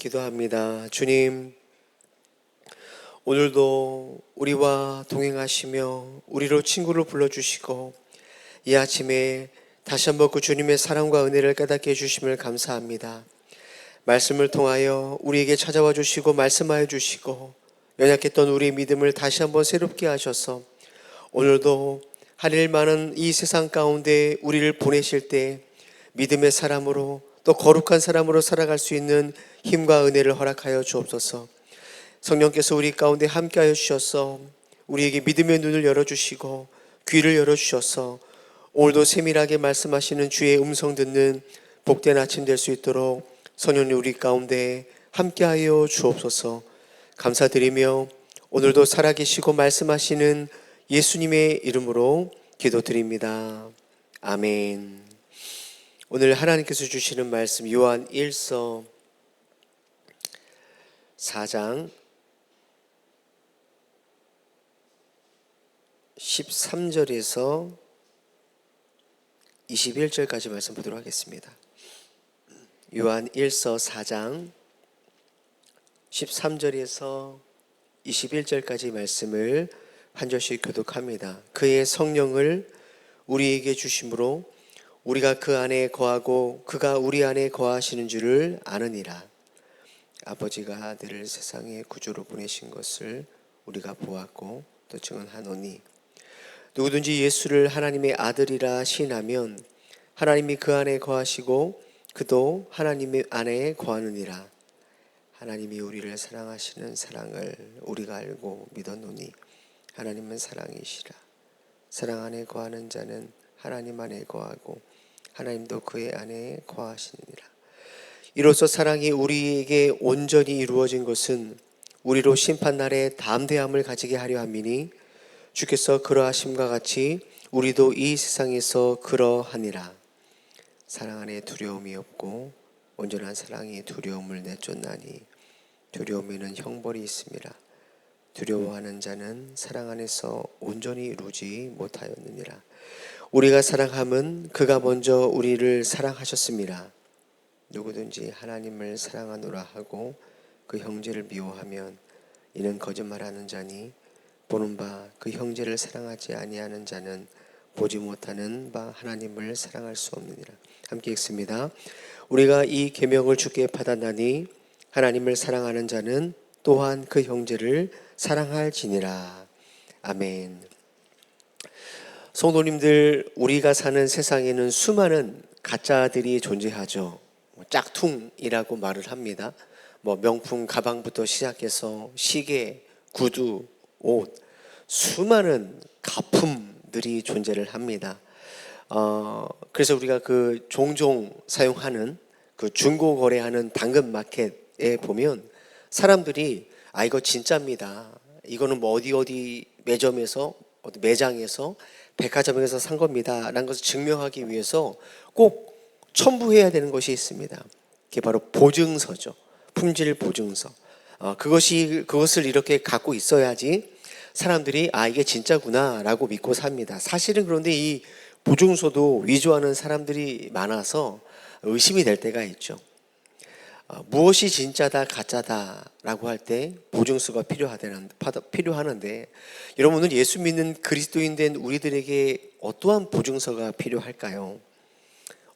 기도합니다. 주님, 오늘도 우리와 동행하시며 우리로 친구를 불러주시고 이 아침에 다시 한번 그 주님의 사랑과 은혜를 깨닫게 해주심을 감사합니다. 말씀을 통하여 우리에게 찾아와 주시고 말씀하여 주시고 연약했던 우리의 믿음을 다시 한번 새롭게 하셔서 오늘도 할 일 많은 이 세상 가운데 우리를 보내실 때 믿음의 사람으로 또 거룩한 사람으로 살아갈 수 있는 힘과 은혜를 허락하여 주옵소서. 성령께서 우리 가운데 함께하여 주셔서 우리에게 믿음의 눈을 열어주시고 귀를 열어주셔서 오늘도 세밀하게 말씀하시는 주의 음성 듣는 복된 아침 될 수 있도록 성령님 우리 가운데 함께하여 주옵소서. 감사드리며 오늘도 살아계시고 말씀하시는 예수님의 이름으로 기도드립니다. 아멘. 오늘 하나님께서 주시는 말씀 요한 1서 4장 13절에서 21절까지 말씀 보도록 하겠습니다. 요한 1서 4장 13절에서 21절까지 말씀을 한 절씩 교독합니다. 그의 성령을 우리에게 주심으로 우리가 그 안에 거하고 그가 우리 안에 거하시는 줄을 아느니라. 아버지가 아들을 세상의 구주로 보내신 것을 우리가 보았고 또 증언하노니 누구든지 예수를 하나님의 아들이라 시인하면 하나님이 그 안에 거하시고 그도 하나님 안에 거하느니라. 하나님이 우리를 사랑하시는 사랑을 우리가 알고 믿었노니 하나님은 사랑이시라. 사랑 안에 거하는 자는 하나님 안에 거하고 하나님도 그의 안에 거하시느니라. 이로써 사랑이 우리에게 온전히 이루어진 것은 우리로 심판날에 담대함을 가지게 하려 함이니 주께서 그러하심과 같이 우리도 이 세상에서 그러하니라. 사랑 안에 두려움이 없고 온전한 사랑이 두려움을 내쫓나니 두려움에는 형벌이 있음이라. 두려워하는 자는 사랑 안에서 온전히 이루지 못하였느니라. 우리가 사랑함은 그가 먼저 우리를 사랑하셨음이라. 누구든지 하나님을 사랑하노라 하고 그 형제를 미워하면 이는 거짓말하는 자니 보는 바 그 형제를 사랑하지 아니하는 자는 보지 못하는 바 하나님을 사랑할 수 없느니라. 함께 읽습니다. 우리가 이 계명을 주께 받았나니 하나님을 사랑하는 자는 또한 그 형제를 사랑할지니라. 아멘. 성도님들, 우리가 사는 세상에는 수많은 가짜들이 존재하죠. 짝퉁이라고 말을 합니다. 명품 가방부터 시작해서 시계, 구두, 옷, 수많은 가품들이 존재를 합니다. 그래서 우리가 종종 사용하는 중고 거래하는 당근 마켓에 보면 사람들이 이거 진짜입니다. 이거는 어디 매점에서 매장에서 백화점에서 산 겁니다 라는 것을 증명하기 위해서 꼭 첨부해야 되는 것이 있습니다. 그게 바로 보증서죠. 품질 보증서. 그것을 이렇게 갖고 있어야지 사람들이 이게 진짜구나 라고 믿고 삽니다. 사실은 그런데 이 보증서도 위조하는 사람들이 많아서 의심이 될 때가 있죠. 무엇이 진짜다 가짜다 라고 할 때 보증서가 필요하는데 여러분은 예수 믿는 그리스도인 된 우리들에게 어떠한 보증서가 필요할까요?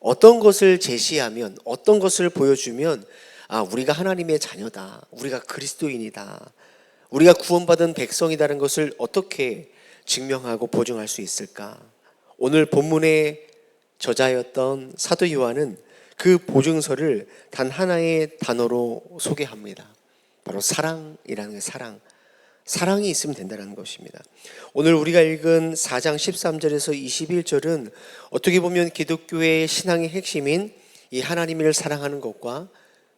어떤 것을 제시하면, 어떤 것을 보여주면 우리가 하나님의 자녀다, 우리가 그리스도인이다, 우리가 구원받은 백성이라는 것을 어떻게 증명하고 보증할 수 있을까? 오늘 본문의 저자였던 사도 요한은 그 보증서를 단 하나의 단어로 소개합니다. 바로 사랑이라는 사랑. 사랑이 있으면 된다는 것입니다. 오늘 우리가 읽은 4장 13절에서 21절은 어떻게 보면 기독교의 신앙의 핵심인 이 하나님을 사랑하는 것과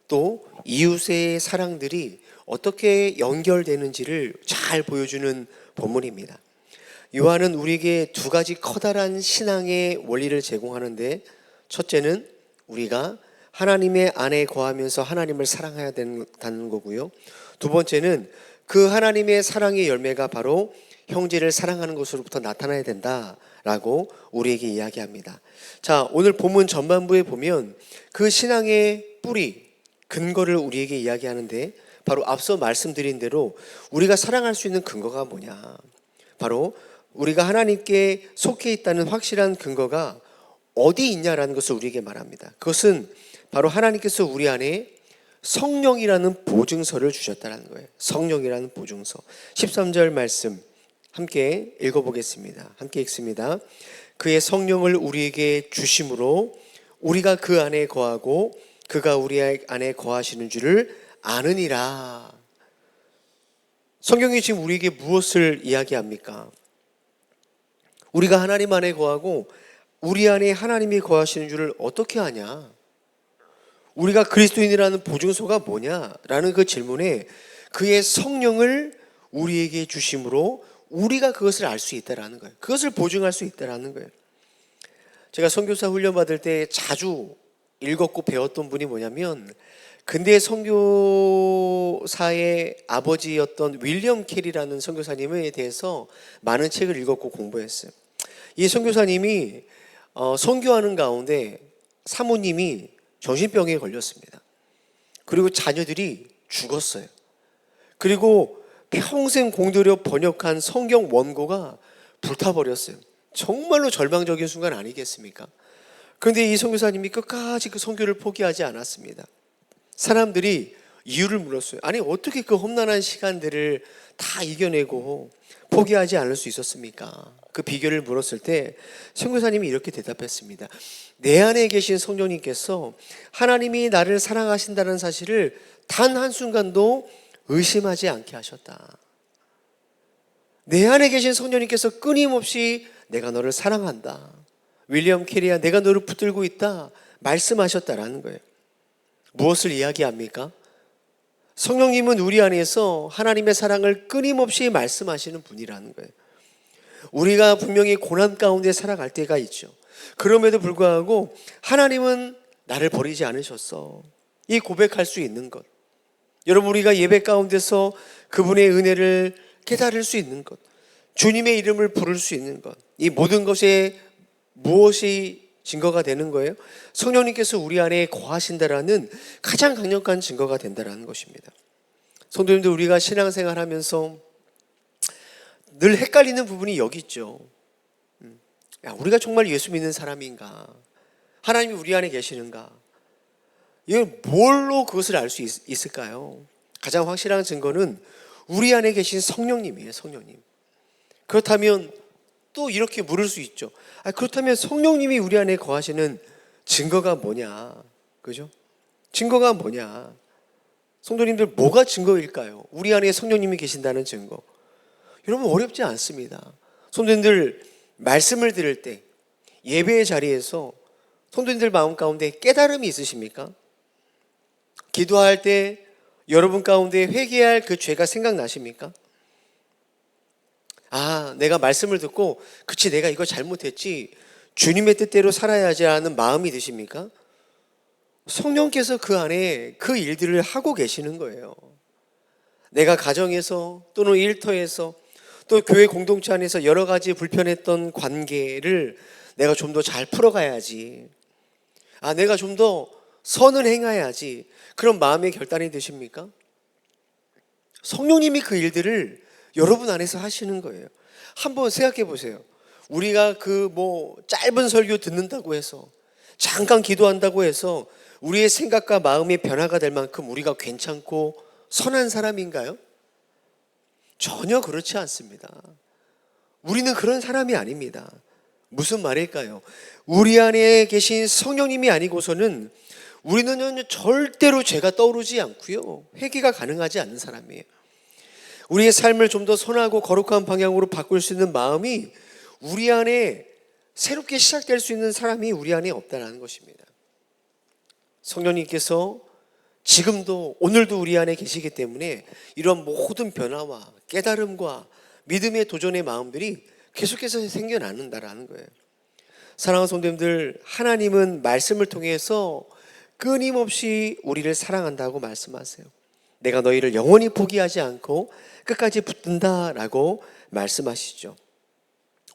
또 이웃의 사랑들이 어떻게 연결되는지를 잘 보여주는 본문입니다. 요한은 우리에게 두 가지 커다란 신앙의 원리를 제공하는데, 첫째는 우리가 하나님의 안에 거하면서 하나님을 사랑해야 된다는 거고요. 두 번째는 그 하나님의 사랑의 열매가 바로 형제를 사랑하는 것으로부터 나타나야 된다라고 우리에게 이야기합니다. 자, 오늘 본문 전반부에 보면 그 신앙의 뿌리, 근거를 우리에게 이야기하는데, 바로 앞서 말씀드린 대로 우리가 사랑할 수 있는 근거가 뭐냐? 바로 우리가 하나님께 속해 있다는 확실한 근거가 어디 있냐라는 것을 우리에게 말합니다. 그것은 바로 하나님께서 우리 안에 성령이라는 보증서를 주셨다는 거예요. 성령이라는 보증서. 13절 말씀 함께 읽어보겠습니다. 함께 읽습니다. 그의 성령을 우리에게 주심으로 우리가 그 안에 거하고 그가 우리 안에 거하시는 줄을 아느니라. 성경이 지금 우리에게 무엇을 이야기합니까? 우리가 하나님 안에 거하고 우리 안에 하나님이 거하시는 줄을 어떻게 아냐? 우리가 그리스도인이라는 보증서가 뭐냐라는 그 질문에 그의 성령을 우리에게 주심으로 우리가 그것을 알 수 있다라는 거예요. 그것을 보증할 수 있다라는 거예요. 제가 선교사 훈련 받을 때 자주 읽었고 배웠던 분이 뭐냐면, 근대 선교사의 아버지였던 윌리엄 캐리라는 선교사님에 대해서 많은 책을 읽었고 공부했어요. 이 선교사님이 선교하는 가운데 사모님이 정신병에 걸렸습니다. 그리고 자녀들이 죽었어요. 그리고 평생 공들여 번역한 성경 원고가 불타버렸어요. 정말로 절망적인 순간 아니겠습니까? 그런데 이 선교사님이 끝까지 그 선교를 포기하지 않았습니다. 사람들이 이유를 물었어요. 아니, 어떻게 그 험난한 시간들을 다 이겨내고 포기하지 않을 수 있었습니까? 그 비결을 물었을 때 선교사님이 이렇게 대답했습니다. 내 안에 계신 성령님께서 하나님이 나를 사랑하신다는 사실을 단 한순간도 의심하지 않게 하셨다. 내 안에 계신 성령님께서 끊임없이 내가 너를 사랑한다, 윌리엄 캐리야 내가 너를 붙들고 있다 말씀하셨다라는 거예요. 무엇을 이야기합니까? 성령님은 우리 안에서 하나님의 사랑을 끊임없이 말씀하시는 분이라는 거예요. 우리가 분명히 고난 가운데 살아갈 때가 있죠. 그럼에도 불구하고 하나님은 나를 버리지 않으셨어, 이 고백할 수 있는 것, 여러분 우리가 예배 가운데서 그분의 은혜를 깨달을 수 있는 것, 주님의 이름을 부를 수 있는 것, 이 모든 것에 무엇이 증거가 되는 거예요? 성령님께서 우리 안에 거하신다라는 가장 강력한 증거가 된다라는 것입니다. 성도님들, 우리가 신앙생활 하면서 늘 헷갈리는 부분이 여기 있죠. 우리가 정말 예수 믿는 사람인가? 하나님이 우리 안에 계시는가? 이걸 뭘로 그것을 알 수 있을까요? 가장 확실한 증거는 우리 안에 계신 성령님이에요. 성령님. 그렇다면 또 이렇게 물을 수 있죠. 그렇다면 성령님이 우리 안에 거하시는 증거가 뭐냐? 그죠? 증거가 뭐냐? 성도님들, 뭐가 증거일까요? 우리 안에 성령님이 계신다는 증거. 여러분, 어렵지 않습니다. 성도님들, 말씀을 들을 때, 예배의 자리에서 성도님들 마음 가운데 깨달음이 있으십니까? 기도할 때 여러분 가운데 회개할 그 죄가 생각나십니까? 내가 말씀을 듣고 그치, 내가 이거 잘못했지, 주님의 뜻대로 살아야지 하는 마음이 드십니까? 성령께서 그 안에 그 일들을 하고 계시는 거예요. 내가 가정에서 또는 일터에서 또 교회 공동체 안에서 여러 가지 불편했던 관계를 내가 좀 더 잘 풀어가야지, 내가 좀 더 선을 행해야지, 그런 마음의 결단이 드십니까? 성령님이 그 일들을 여러분 안에서 하시는 거예요. 한번 생각해 보세요. 우리가 짧은 설교 듣는다고 해서, 잠깐 기도한다고 해서 우리의 생각과 마음의 변화가 될 만큼 우리가 괜찮고 선한 사람인가요? 전혀 그렇지 않습니다. 우리는 그런 사람이 아닙니다. 무슨 말일까요? 우리 안에 계신 성령님이 아니고서는 우리는 절대로 죄가 떠오르지 않고요, 회개가 가능하지 않는 사람이에요. 우리의 삶을 좀 더 선하고 거룩한 방향으로 바꿀 수 있는 마음이 우리 안에 새롭게 시작될 수 있는 사람이 우리 안에 없다는 것입니다. 성령님께서 지금도 오늘도 우리 안에 계시기 때문에 이런 모든 변화와 깨달음과 믿음의 도전의 마음들이 계속해서 생겨나는다라는 거예요. 사랑하는 성도님들, 하나님은 말씀을 통해서 끊임없이 우리를 사랑한다고 말씀하세요. 내가 너희를 영원히 포기하지 않고 끝까지 붙든다라고 말씀하시죠.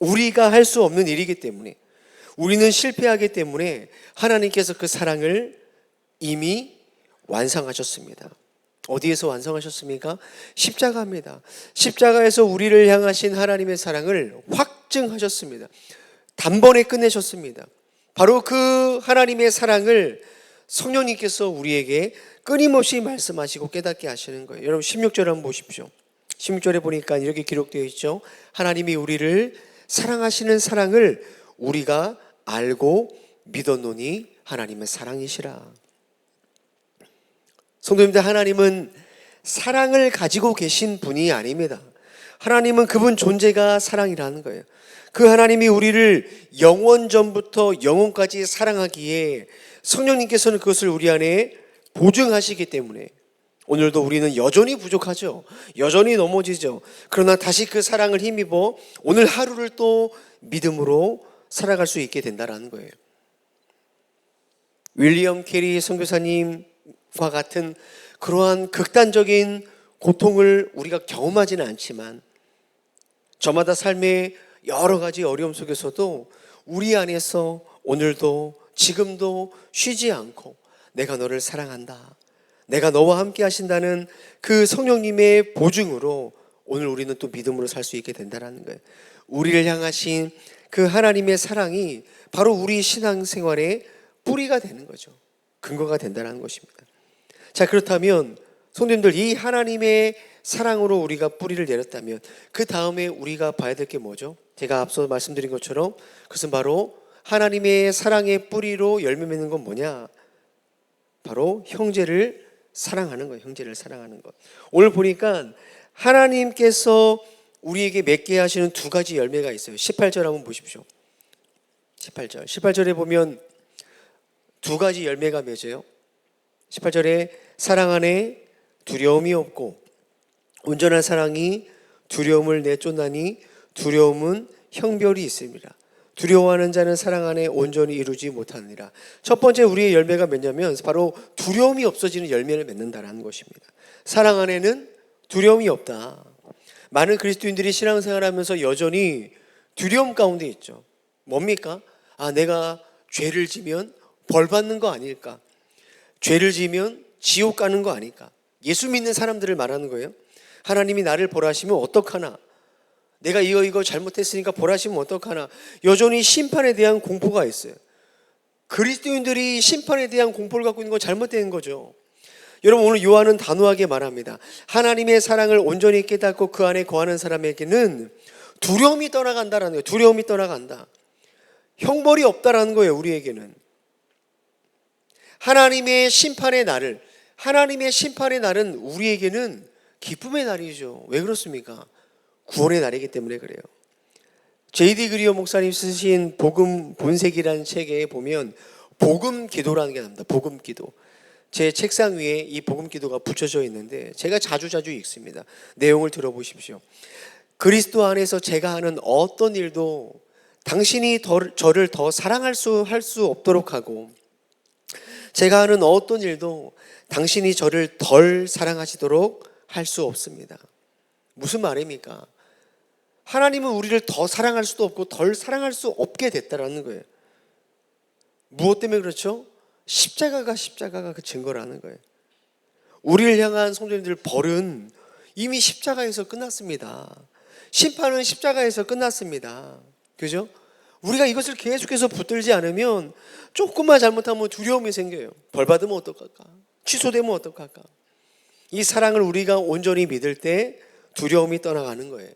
우리가 할 수 없는 일이기 때문에, 우리는 실패하기 때문에 하나님께서 그 사랑을 이미 완성하셨습니다. 어디에서 완성하셨습니까? 십자가입니다. 십자가에서 우리를 향하신 하나님의 사랑을 확증하셨습니다. 단번에 끝내셨습니다. 바로 그 하나님의 사랑을 성령님께서 우리에게 끊임없이 말씀하시고 깨닫게 하시는 거예요. 여러분 16절 한번 보십시오. 16절에 보니까 이렇게 기록되어 있죠. 하나님이 우리를 사랑하시는 사랑을 우리가 알고 믿었노니 하나님의 사랑이시라. 성도님들, 하나님은 사랑을 가지고 계신 분이 아닙니다. 하나님은 그분 존재가 사랑이라는 거예요. 그 하나님이 우리를 영원 전부터 영원까지 사랑하기에 성령님께서는 그것을 우리 안에 보증하시기 때문에 오늘도 우리는 여전히 부족하죠. 여전히 넘어지죠. 그러나 다시 그 사랑을 힘입어 오늘 하루를 또 믿음으로 살아갈 수 있게 된다는 거예요. 윌리엄 캐리 선교사님과 같은 그러한 극단적인 고통을 우리가 경험하지는 않지만 저마다 삶의 여러 가지 어려움 속에서도 우리 안에서 오늘도 지금도 쉬지 않고 내가 너를 사랑한다, 내가 너와 함께 하신다는 그 성령님의 보증으로 오늘 우리는 또 믿음으로 살 수 있게 된다는 거예요. 우리를 향하신 그 하나님의 사랑이 바로 우리 신앙생활의 뿌리가 되는 거죠. 근거가 된다는 것입니다. 자, 그렇다면 성도님들, 이 하나님의 사랑으로 우리가 뿌리를 내렸다면 그 다음에 우리가 봐야 될 게 뭐죠? 제가 앞서 말씀드린 것처럼 그것은 바로 하나님의 사랑의 뿌리로 열매 맺는 건 뭐냐? 바로 형제를 사랑하는 거예요. 형제를 사랑하는 것. 오늘 보니까 하나님께서 우리에게 맺게 하시는 두 가지 열매가 있어요. 18절 한번 보십시오. 18절에 보면 두 가지 열매가 맺어요. 18절에 사랑 안에 두려움이 없고 온전한 사랑이 두려움을 내쫓나니 두려움은 형별이 있습니다. 두려워하는 자는 사랑 안에 온전히 이루지 못하느니라. 첫 번째 우리의 열매가 뭐냐면 바로 두려움이 없어지는 열매를 맺는다라는 것입니다. 사랑 안에는 두려움이 없다. 많은 그리스도인들이 신앙생활하면서 여전히 두려움 가운데 있죠. 뭡니까? 내가 죄를 지면 벌 받는 거 아닐까? 죄를 지면 지옥 가는 거 아닐까? 예수 믿는 사람들을 말하는 거예요. 하나님이 나를 벌하시면 어떡하나? 내가 이거 잘못했으니까 벌하시면 어떡하나? 여전히 심판에 대한 공포가 있어요. 그리스도인들이 심판에 대한 공포를 갖고 있는 건 잘못된 거죠. 여러분, 오늘 요한은 단호하게 말합니다. 하나님의 사랑을 온전히 깨닫고 그 안에 거하는 사람에게는 두려움이 떠나간다라는 거예요. 두려움이 떠나간다. 형벌이 없다라는 거예요. 우리에게는. 하나님의 심판의 날은 우리에게는 기쁨의 날이죠. 왜 그렇습니까? 구원의 날이기 때문에 그래요. J.D. 그리어 목사님 쓰신 복음 본색이라는 책에 보면 복음 기도라는 게 나옵니다. 복음 기도. 제 책상 위에 이 복음 기도가 붙여져 있는데 제가 자주 읽습니다. 내용을 들어보십시오. 그리스도 안에서 제가 하는 어떤 일도 당신이 저를 더 사랑할 수 없도록 하고, 제가 하는 어떤 일도 당신이 저를 덜 사랑하시도록 할 수 없습니다. 무슨 말입니까? 하나님은 우리를 더 사랑할 수도 없고 덜 사랑할 수 없게 됐다라는 거예요. 무엇 때문에 그렇죠? 십자가가 그 증거라는 거예요. 우리를 향한 성도님들 벌은 이미 십자가에서 끝났습니다. 심판은 십자가에서 끝났습니다. 그죠? 우리가 이것을 계속해서 붙들지 않으면 조금만 잘못하면 두려움이 생겨요. 벌 받으면 어떡할까? 취소되면 어떡할까? 이 사랑을 우리가 온전히 믿을 때 두려움이 떠나가는 거예요.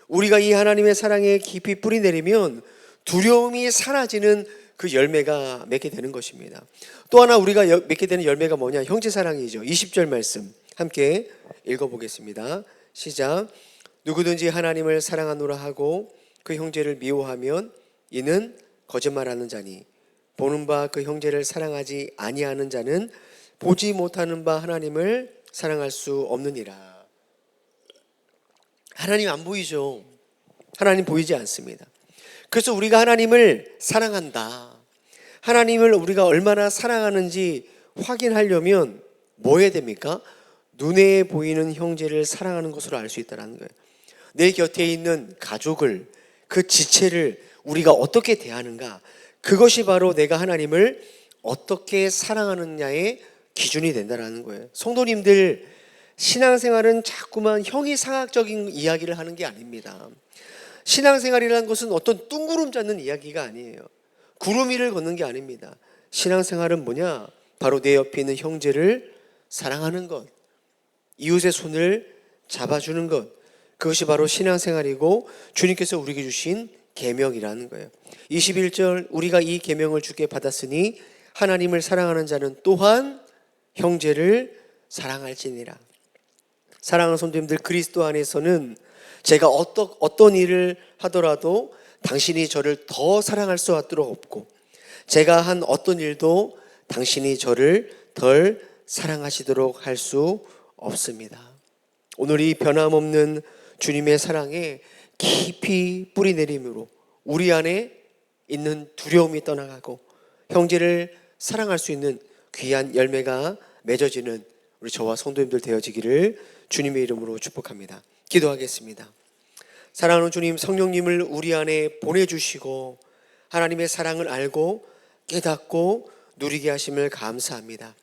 우리가 이 하나님의 사랑에 깊이 뿌리 내리면 두려움이 사라지는 그 열매가 맺게 되는 것입니다. 또 하나 우리가 맺게 되는 열매가 뭐냐? 형제 사랑이죠. 20절 말씀 함께 읽어보겠습니다. 시작. 누구든지 하나님을 사랑하노라 하고 그 형제를 미워하면 이는 거짓말하는 자니 보는 바 그 형제를 사랑하지 아니하는 자는 보지 못하는 바 하나님을 사랑할 수 없느니라. 하나님 안 보이죠? 하나님 보이지 않습니다. 그래서 우리가 하나님을 사랑한다, 하나님을 우리가 얼마나 사랑하는지 확인하려면 뭐 해야 됩니까? 눈에 보이는 형제를 사랑하는 것으로 알 수 있다는 거예요. 내 곁에 있는 가족을, 그 지체를 우리가 어떻게 대하는가, 그것이 바로 내가 하나님을 어떻게 사랑하느냐의 기준이 된다라는 거예요. 성도님들, 신앙생활은 자꾸만 형이상학적인 이야기를 하는 게 아닙니다. 신앙생활이라는 것은 어떤 뚱구름 잡는 이야기가 아니에요. 구름 위를 걷는 게 아닙니다. 신앙생활은 뭐냐? 바로 내 옆에 있는 형제를 사랑하는 것, 이웃의 손을 잡아주는 것, 그것이 바로 신앙생활이고 주님께서 우리에게 주신 계명이라는 거예요. 21절, 우리가 이 계명을 주께 받았으니 하나님을 사랑하는 자는 또한 형제를 사랑할지니라. 사랑하는 성도님들, 그리스도 안에서는 제가 어떤 일을 하더라도 당신이 저를 더 사랑할 수 없도록 없고, 제가 한 어떤 일도 당신이 저를 덜 사랑하시도록 할 수 없습니다. 오늘 이 변함없는 주님의 사랑에 깊이 뿌리 내림으로 우리 안에 있는 두려움이 떠나가고 형제를 사랑할 수 있는 귀한 열매가 맺어지는 우리 저와 성도님들 되어지기를 주님의 이름으로 축복합니다. 기도하겠습니다. 사랑하는 주님, 성령님을 우리 안에 보내주시고 하나님의 사랑을 알고 깨닫고 누리게 하심을 감사합니다.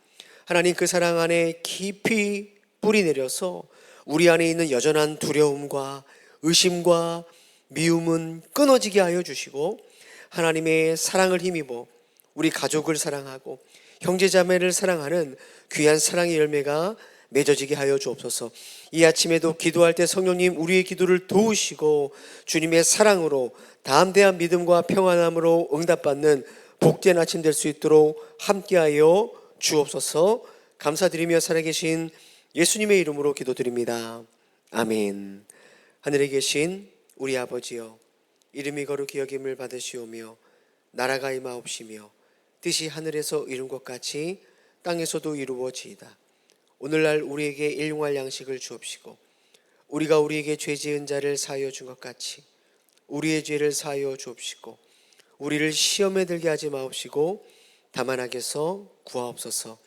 하나님, 그 사랑 안에 깊이 뿌리 내려서 우리 안에 있는 여전한 두려움과 의심과 미움은 끊어지게 하여 주시고 하나님의 사랑을 힘입어 우리 가족을 사랑하고 형제자매를 사랑하는 귀한 사랑의 열매가 맺어지게 하여 주옵소서. 이 아침에도 기도할 때 성령님 우리의 기도를 도우시고 주님의 사랑으로 담대한 믿음과 평안함으로 응답받는 복된 아침 될 수 있도록 함께하여 주옵소서. 감사드리며 살아계신 예수님의 이름으로 기도드립니다. 아멘. 하늘에 계신 우리 아버지여, 이름이 거룩히 여김을 받으시오며 나라가 임하옵시며 뜻이 하늘에서 이룬 것 같이 땅에서도 이루어지이다. 오늘날 우리에게 일용할 양식을 주옵시고 우리가 우리에게 죄 지은 자를 사하여 준 것 같이 우리의 죄를 사하여 주옵시고 우리를 시험에 들게 하지 마옵시고 다만 악에서 구하옵소서.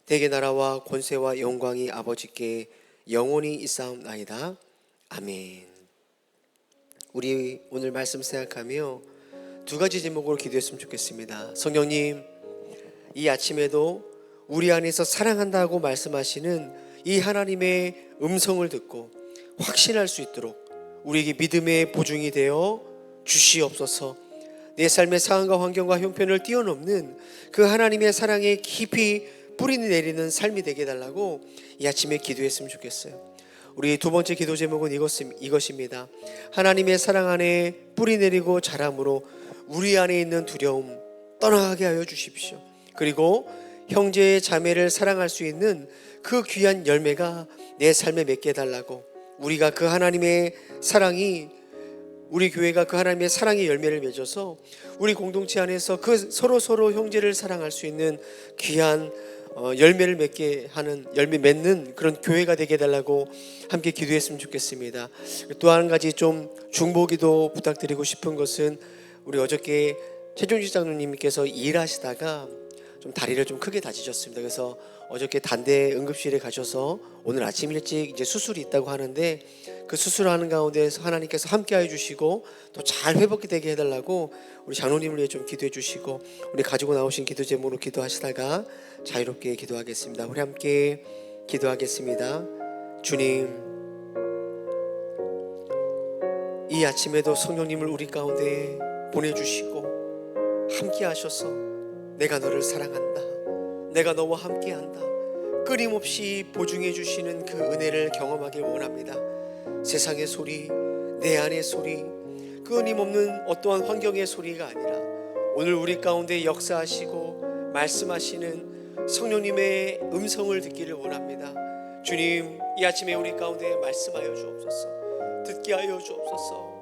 대개 나라와 권세와 영광이 아버지께 영원히 있사옵나이다. 아멘. 우리 오늘 말씀 생각하며 두 가지 제목으로 기도했으면 좋겠습니다. 성령님, 이 아침에도 우리 안에서 사랑한다고 말씀하시는 이 하나님의 음성을 듣고 확신할 수 있도록 우리에게 믿음의 보증이 되어 주시옵소서. 내 삶의 상황과 환경과 형편을 뛰어넘는 그 하나님의 사랑에 깊이 뿌리 내리는 삶이 되게 해달라고 이 아침에 기도했으면 좋겠어요. 우리 두 번째 기도 제목은 이것입니다. 하나님의 사랑 안에 뿌리 내리고 자람으로 우리 안에 있는 두려움 떠나가게 하여 주십시오. 그리고 형제 자매를 사랑할 수 있는 그 귀한 열매가 내 삶에 맺게 해달라고, 우리가 그 하나님의 사랑이, 우리 교회가 그 하나님의 사랑의 열매를 맺어서 우리 공동체 안에서 그 서로 형제를 사랑할 수 있는 귀한 열매를 맺게 하는, 열매 맺는 그런 교회가 되게 해달라고 함께 기도했으면 좋겠습니다. 또 한 가지 좀 중보기도 부탁드리고 싶은 것은, 우리 어저께 최종지 장로님께서 일하시다가 좀 다리를 좀 크게 다치셨습니다. 그래서 어저께 단대 응급실에 가셔서 오늘 아침 일찍 이제 수술이 있다고 하는데, 그 수술하는 가운데서 하나님께서 함께해 주시고 또 잘 회복되게 해달라고 우리 장로님을 위해 좀 기도해 주시고, 우리 가지고 나오신 기도 제목으로 기도하시다가 자유롭게 기도하겠습니다. 우리 함께 기도하겠습니다. 주님, 이 아침에도 성령님을 우리 가운데 보내주시고 함께 하셔서 내가 너를 사랑한다, 내가 너와 함께한다, 끊임없이 보증해 주시는 그 은혜를 경험하길 원합니다. 세상의 소리, 내 안의 소리, 끊임없는 어떠한 환경의 소리가 아니라 오늘 우리 가운데 역사하시고 말씀하시는 성령님의 음성을 듣기를 원합니다. 주님, 이 아침에 우리 가운데 말씀하여 주옵소서. 듣게 하여 주옵소서.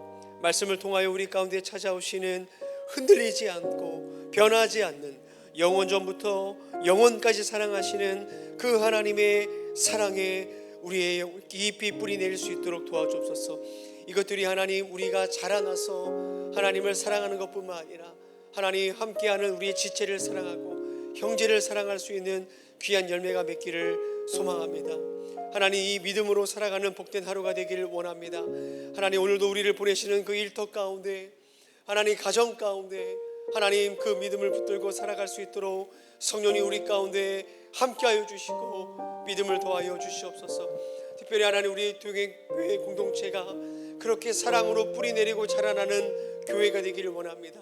말씀을 통하여 우리 가운데 찾아오시는 흔들리지 않고 변하지 않는, 영원 전부터 영원까지 사랑하시는 그 하나님의 사랑에 우리의 깊이 뿌리 내릴 수 있도록 도와주옵소서. 이것들이 하나님, 우리가 자라나서 하나님을 사랑하는 것뿐만 아니라 하나님 함께하는 우리의 지체를 사랑하고 형제를 사랑할 수 있는 귀한 열매가 맺기를 소망합니다. 하나님, 이 믿음으로 살아가는 복된 하루가 되기를 원합니다. 하나님, 오늘도 우리를 보내시는 그 일터 가운데, 하나님 가정 가운데, 하나님, 그 믿음을 붙들고 살아갈 수 있도록 성령이 우리 가운데 함께하여 주시고 믿음을 더하여 주시옵소서. 특별히 하나님, 우리 교회 공동체가 그렇게 사랑으로 뿌리내리고 자라나는 교회가 되기를 원합니다.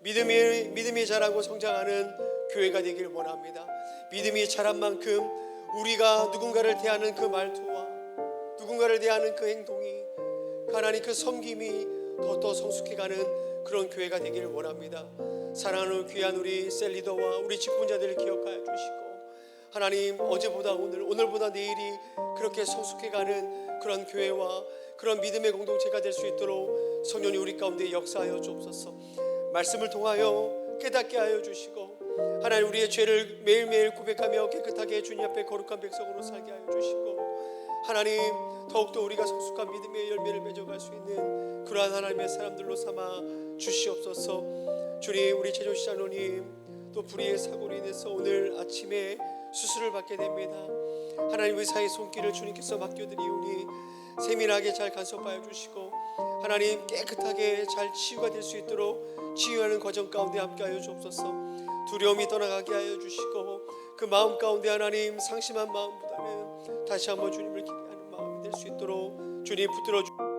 믿음이 자라고 성장하는 교회가 되기를 원합니다. 믿음이 자란 만큼 우리가 누군가를 대하는 그 말투와 누군가를 대하는 그 행동이, 하나님, 그 섬김이 더 성숙해가는 그런 교회가 되기를 원합니다. 사랑하는 귀한 우리 셀리더와 우리 직분자들을 기억하여 주시고, 하나님, 어제보다 오늘보다 내일이 그렇게 성숙해가는 그런 교회와 그런 믿음의 공동체가 될 수 있도록 성령이 우리 가운데 역사하여 주옵소서. 말씀을 통하여 깨닫게 하여 주시고, 하나님, 우리의 죄를 매일매일 고백하며 깨끗하게 주님 앞에 거룩한 백성으로 살게 하여 주시고, 하나님, 더욱더 우리가 성숙한 믿음의 열매를 맺어갈 수 있는 그러한 하나님의 사람들로 삼아 주시옵소서. 주님, 우리 최종시 장로님 또 불의의 사고로 인해서 오늘 아침에 수술을 받게 됩니다. 하나님, 의사의 손길을 주님께서 맡겨드리오니 세밀하게 잘 간섭하여 주시고, 하나님, 깨끗하게 잘 치유가 될 수 있도록 치유하는 과정 가운데 함께하여 주옵소서. 두려움이 떠나가게 하여 주시고, 그 마음 가운데 하나님, 상심한 마음보다는 다시 한번 주님을 기대하는 마음이 될 수 있도록 주님 붙들어 주옵소서.